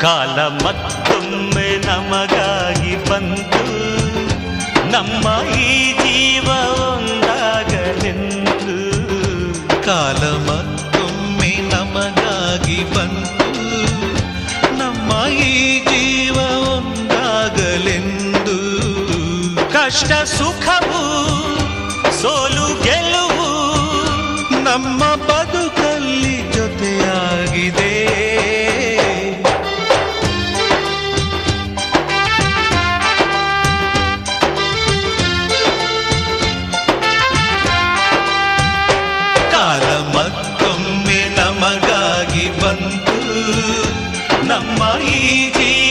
ಕಾಲ ಮತ್ತೊಮ್ಮೆ ನಮಗಾಗಿ ಬಂತು, ನಮ್ಮ ಈ ಜೀವ ಒಂದಾಗಲೆಂದು. ಕಾಲ ಮತ್ತೊಮ್ಮೆ ನಮಗಾಗಿ ಬಂತು, ನಮ್ಮ ಈ ಜೀವ ಒಂದಾಗಲೆಂದು. ಕಷ್ಟ ಸುಖವು ಸೋಲು ಗೆಲುವು ನಮ್ಮ ಬದುಕಲ್ಲಿ ಜೊತೆಯಾಗಿದೆ. ಕಾಲ ಮತ್ತೊಮ್ಮೆ ನಮಗಾಗಿ ಬಂತು, ನಮ್ಮ ಈ ಜೀವ